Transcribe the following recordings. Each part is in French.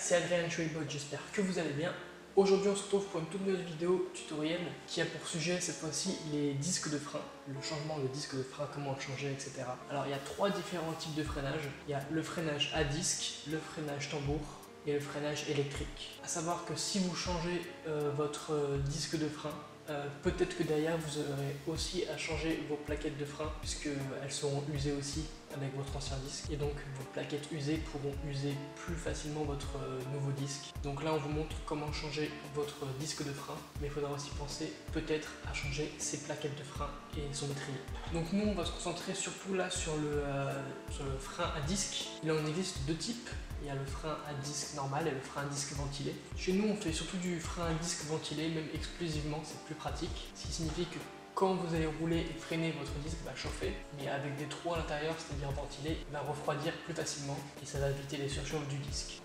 c'est Adrien Choibot, j'espère que vous allez bien. Aujourd'hui on se retrouve pour une toute nouvelle vidéo tutoriel qui a pour sujet cette fois-ci les disques de frein, le changement de disque de frein, comment le changer, etc. Alors il y a trois différents types de freinage. Il y a le freinage à disque, le freinage tambour et le freinage électrique. A savoir que si vous changez votre disque de frein, peut-être que derrière vous aurez aussi à changer vos plaquettes de frein puisqu'elles seront usées aussi avec votre ancien disque et donc vos plaquettes usées pourront user plus facilement votre nouveau disque. Donc là on vous montre comment changer votre disque de frein, mais il faudra aussi penser peut-être à changer ses plaquettes de frein et son étrier. Donc nous on va se concentrer surtout là sur le frein à disque. Il en existe deux types. Il y a le frein à disque normal et le frein à disque ventilé. Chez nous, on fait surtout du frein à disque ventilé, même exclusivement, c'est plus pratique. Ce qui signifie que quand vous allez rouler et freiner, votre disque va chauffer, mais avec des trous à l'intérieur, c'est-à-dire ventilé, il va refroidir plus facilement et ça va éviter les surchauffes du disque.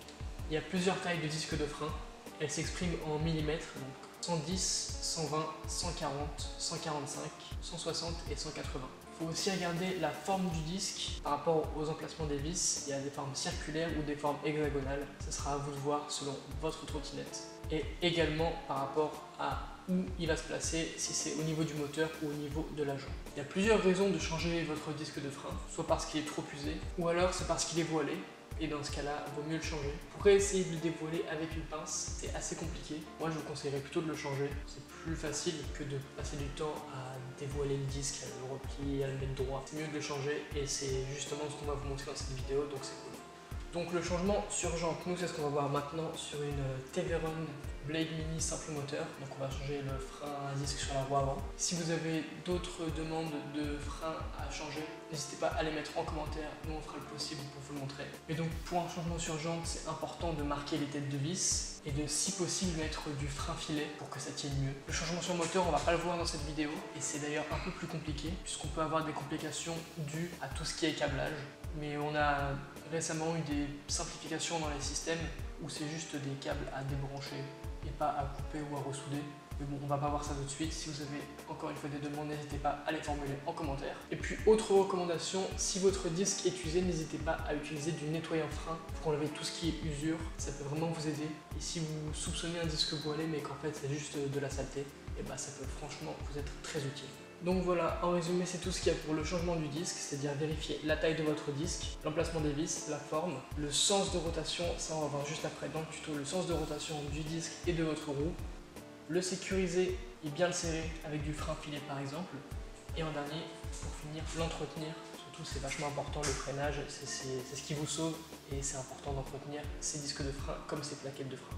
Il y a plusieurs tailles de disques de frein. Elles s'expriment en millimètres, donc 110, 120, 140, 145, 160 et 180. Il faut aussi regarder la forme du disque par rapport aux emplacements des vis. Il y a des formes circulaires ou des formes hexagonales. Ce sera à vous de voir selon votre trottinette. Et également par rapport à où il va se placer, si c'est au niveau du moteur ou au niveau de la jambe. Il y a plusieurs raisons de changer votre disque de frein, soit parce qu'il est trop usé, ou alors c'est parce qu'il est voilé. Et dans ce cas-là, il vaut mieux le changer. Vous pourrez essayer de le dévoiler avec une pince, c'est assez compliqué. Moi, je vous conseillerais plutôt de le changer. C'est plus facile que de passer du temps à dévoiler le disque, à le replier, à le mettre droit. C'est mieux de le changer et c'est justement ce qu'on va vous montrer dans cette vidéo, donc c'est cool. Donc le changement sur jante, nous c'est ce qu'on va voir maintenant sur une Teveron Blade Mini simple moteur. Donc on va changer le frein à disque sur la roue avant. Si vous avez d'autres demandes de frein à changer, n'hésitez pas à les mettre en commentaire, nous on fera le possible pour vous le montrer. Et donc pour un changement sur jante, c'est important de marquer les têtes de vis et de si possible mettre du frein filet pour que ça tienne mieux. Le changement sur moteur, on va pas le voir dans cette vidéo et c'est d'ailleurs un peu plus compliqué puisqu'on peut avoir des complications dues à tout ce qui est câblage. Mais on a récemment eu des simplifications dans les systèmes où c'est juste des câbles à débrancher et pas à couper ou à ressouder. Mais bon, on va pas voir ça tout de suite. Si vous avez encore une fois des demandes, n'hésitez pas à les formuler en commentaire. Et puis, autre recommandation, si votre disque est usé, n'hésitez pas à utiliser du nettoyant frein pour enlever tout ce qui est usure. Ça peut vraiment vous aider. Et si vous soupçonnez un disque voilé, mais qu'en fait c'est juste de la saleté, et bah ça peut franchement vous être très utile. Donc voilà, en résumé, c'est tout ce qu'il y a pour le changement du disque, c'est-à-dire vérifier la taille de votre disque, l'emplacement des vis, la forme, le sens de rotation, ça on va voir juste après dans le tuto, le sens de rotation du disque et de votre roue, le sécuriser et bien le serrer avec du frein filet par exemple, et en dernier, pour finir, l'entretenir. Surtout c'est vachement important, le freinage, c'est ce qui vous sauve et c'est important d'entretenir ces disques de frein comme ces plaquettes de frein.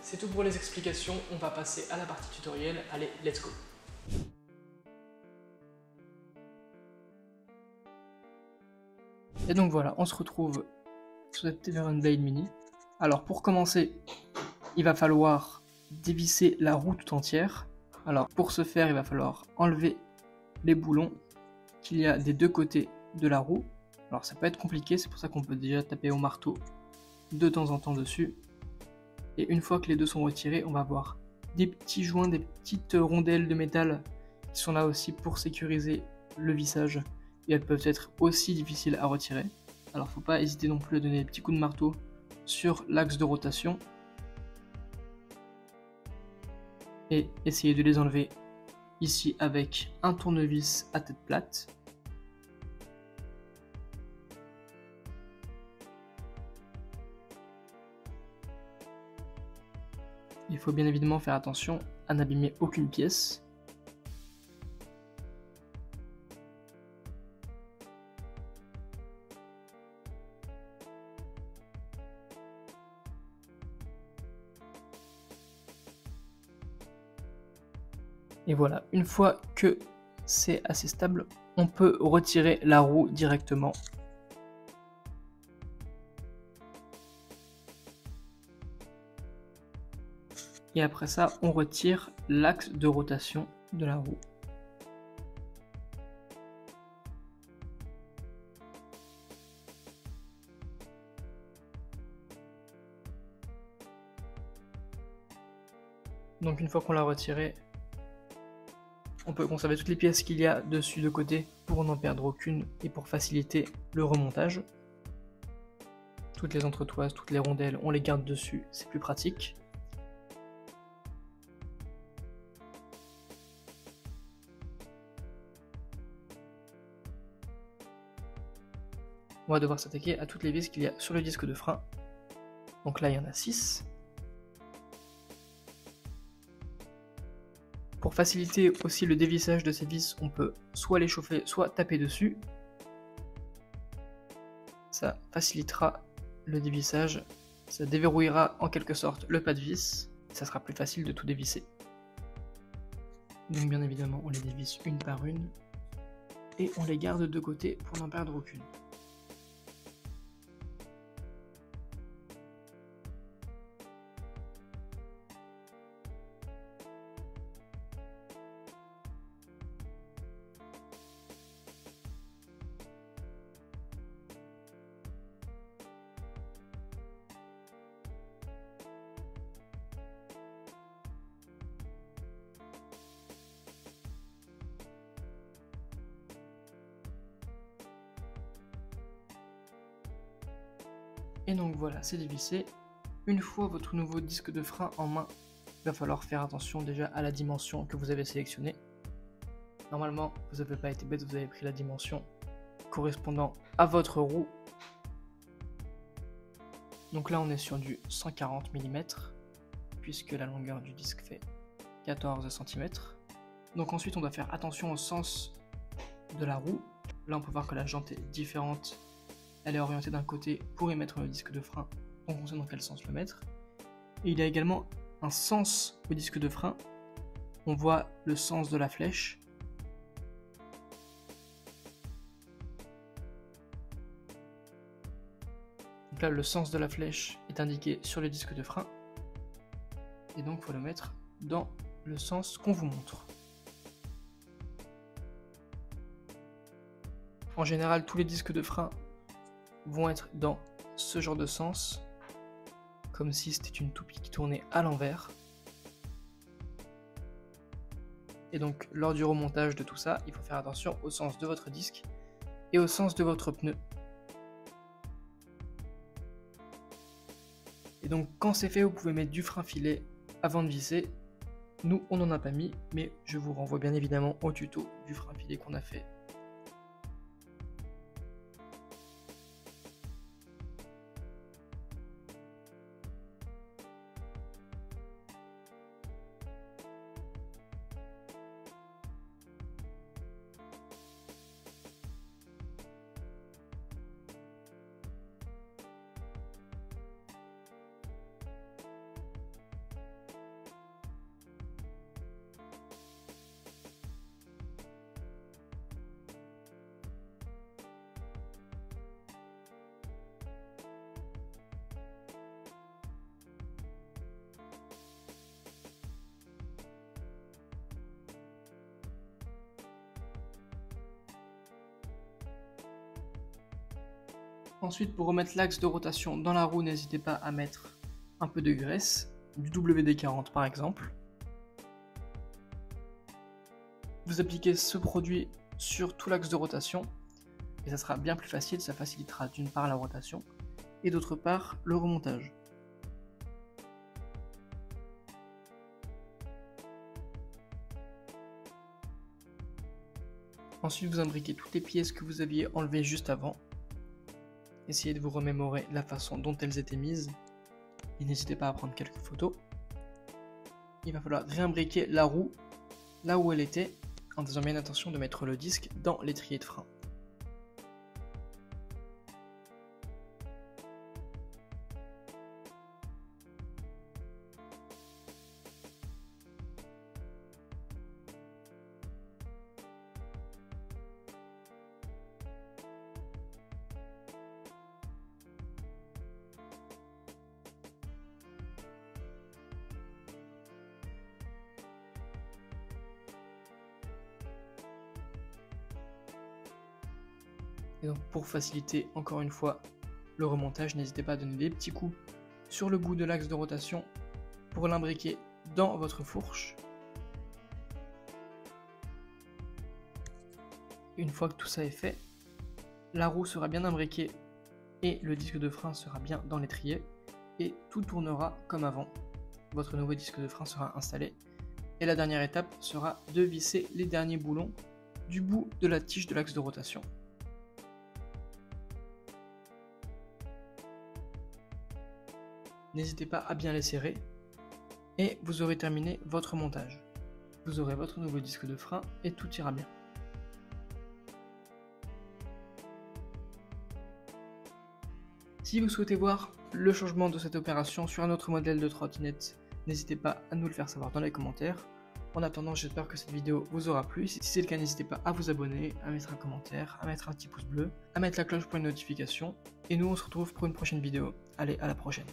C'est tout pour les explications, on va passer à la partie tutoriel, allez, let's go! Et donc voilà, on se retrouve sur cette Teveron Blade Mini. Alors pour commencer, il va falloir dévisser la roue tout entière. Alors pour ce faire, il va falloir enlever les boulons qu'il y a des deux côtés de la roue. Alors ça peut être compliqué, c'est pour ça qu'on peut déjà taper au marteau de temps en temps dessus. Et une fois que les deux sont retirés, on va avoir des petits joints, des petites rondelles de métal qui sont là aussi pour sécuriser le vissage. Et elles peuvent être aussi difficiles à retirer. Alors faut pas hésiter non plus à donner des petits coups de marteau sur l'axe de rotation. Et essayer de les enlever ici avec un tournevis à tête plate. Il faut bien évidemment faire attention à n'abîmer aucune pièce. Et voilà, une fois que c'est assez stable, on peut retirer la roue directement. Et après ça, on retire l'axe de rotation de la roue. Donc une fois qu'on l'a retiré, on peut conserver toutes les pièces qu'il y a dessus de côté pour n'en perdre aucune et pour faciliter le remontage. toutes les entretoises, toutes les rondelles, on les garde dessus, c'est plus pratique. On va devoir s'attaquer à toutes les vis qu'il y a sur le disque de frein. Donc là, il y en a 6. Pour faciliter aussi le dévissage de ces vis, on peut soit les chauffer, soit taper dessus. Ça facilitera le dévissage, ça déverrouillera en quelque sorte le pas de vis, et ça sera plus facile de tout dévisser. Donc bien évidemment, on les dévisse une par une, et on les garde de côté pour n'en perdre aucune. Et donc voilà, c'est dévissé. Une fois votre nouveau disque de frein en main, il va falloir faire attention déjà à la dimension que vous avez sélectionnée. Normalement, vous n'avez pas été bête, vous avez pris la dimension correspondant à votre roue. Donc là, on est sur du 140 mm, puisque la longueur du disque fait 14 cm. Donc ensuite, on doit faire attention au sens de la roue. Là, on peut voir que la jante est différente. Elle est orientée d'un côté pour y mettre le disque de frein, donc on sait dans quel sens le mettre. Et il y a également un sens au disque de frein. On voit le sens de la flèche. Donc là, le sens de la flèche est indiqué sur le disque de frein. Et donc, il faut le mettre dans le sens qu'on vous montre. En général, tous les disques de frein vont être dans ce genre de sens, comme si c'était une toupie qui tournait à l'envers. Et donc lors du remontage de tout ça, il faut faire attention au sens de votre disque et au sens de votre pneu. Et donc quand c'est fait, vous pouvez mettre du frein filet avant de visser. Nous, on n'en a pas mis, mais je vous renvoie bien évidemment au tuto du frein filet qu'on a fait. Ensuite, pour remettre l'axe de rotation dans la roue, n'hésitez pas à mettre un peu de graisse, du WD-40 par exemple. Vous appliquez ce produit sur tout l'axe de rotation et ça sera bien plus facile, ça facilitera d'une part la rotation et d'autre part le remontage. Ensuite, vous imbriquez toutes les pièces que vous aviez enlevées juste avant. Essayez de vous remémorer la façon dont elles étaient mises et n'hésitez pas à prendre quelques photos. Il va falloir réimbriquer la roue là où elle était en faisant bien attention de mettre le disque dans l'étrier de frein. Et donc pour faciliter encore une fois le remontage, n'hésitez pas à donner des petits coups sur le bout de l'axe de rotation pour l'imbriquer dans votre fourche. Une fois que tout ça est fait, la roue sera bien imbriquée et le disque de frein sera bien dans l'étrier et tout tournera comme avant. Votre nouveau disque de frein sera installé et la dernière étape sera de visser les derniers boulons du bout de la tige de l'axe de rotation. N'hésitez pas à bien les serrer et vous aurez terminé votre montage. Vous aurez votre nouveau disque de frein et tout ira bien. Si vous souhaitez voir le changement de cette opération sur un autre modèle de trottinette, n'hésitez pas à nous le faire savoir dans les commentaires. En attendant, j'espère que cette vidéo vous aura plu. Si c'est le cas, n'hésitez pas à vous abonner, à mettre un commentaire, à mettre un petit pouce bleu, à mettre la cloche pour une notification. Et nous, on se retrouve pour une prochaine vidéo. Allez, à la prochaine.